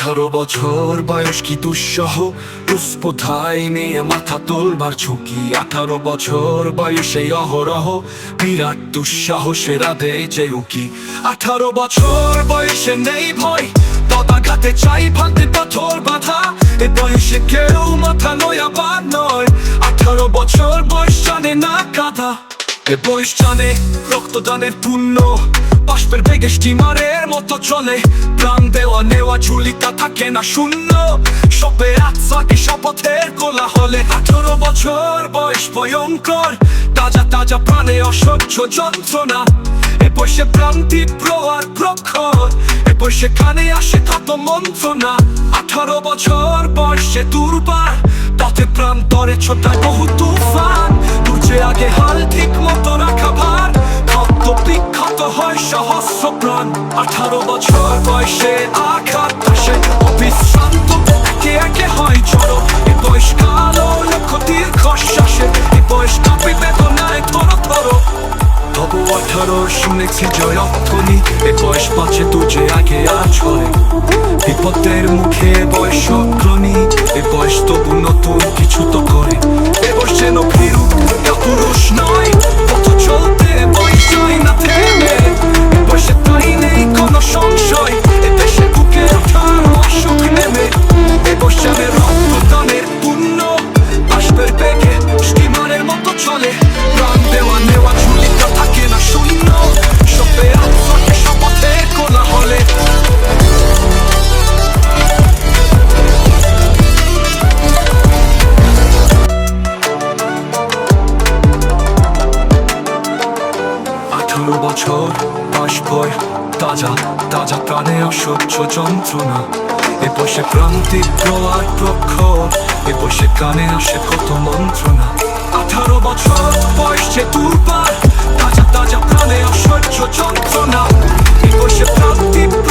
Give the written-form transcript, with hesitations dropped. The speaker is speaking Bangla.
18 বছর বয়স কি দুঃসহ, দুষ্পথায় নিয়ে মাথা তোলবার ঝুঁকি। 18 বছর বয়সে অহরহ বিরাট দুঃসাহসেরা দেয় যে উকি। 18 বছর বয়সে নেই ভয়, পদাঘাতে চাই ভাঙতে পাথর বাঁধা। এ বয়সে কেউ মাথা নয়াবার নয়, 18 বছর বয়স জানে না কাঁদা। এ বয়স জানে রক্তদানের পুণ্য, বাষ্পের বেগে স্টিমারের মতো চলে। প্রাণ দেওয়া নেওয়া ঝুলিটা থাকে না শূন্য, সবে আত্মাকে শপথের কোলাহলে। 18 বছর বয়স ভয়ঙ্কর, তাজা তাজা প্রাণে অসহ্য যন্ত্রণা। এ বয়সে প্রাণ তীব্র আর প্রখর, এ বয়সে কানে আসে কত মন্ত্রণা। 18 বছর বয়সে দুর্বার, তাতে প্রাণ তরে ছোটায় বহু তুফান। তুঝে আগে হাল ঠিক মতো রাখা ভার, ক্ষত বিক্ষত হয় সহস্র প্রাণ। 18 বছর বয়সে আঘাত আসে অবিশ্রান্ত, একে একে হয় জড়ো। এ বয়স কালো লক্ষ দীর্ঘ শ্বাসে, এ বয়স কাঁপে বেদনায় থর থর। তবু 18 শুনেছি জয় অক্ষণি, এ বয়স বাঁচে তুঝে আগে আছড়ে। বিপদের মুখে বয়স অগ্রণী, এ বয়স তবু নতুন কিছু তো করে। এ বয়স যেন ভীরু পুরুষ নয়, পথ চলতে বয়স যায় না থেমে। এ বয়সে তাই নেই কোনো সংশয়, এ দেশে বুকে ওঠার অসুখ নেমে। এ বয়স যাবে রক্তদানের পুণ্য, বাষ্পের বেগে স্টিমারের মতো চলে। প্রাণ দেওয়া নেওয়া ঝুলিটা থাকে না শূন্য, সবে আত্মাকে শপথে কোলাহলে। বছর বাষ্পয় তাজা তাজা প্রাণে অসহ্য যন্ত্রণা। এ বসে প্রাণ তীব্র আর প্রখর, এ বসে কানে আসে কত মন্ত্রণা। 18 বছর বয়সে দুর্বার, তাজা তাজা প্রাণে অসহ্য যন্ত্রণা। এ বসে প্রাণ তীব্র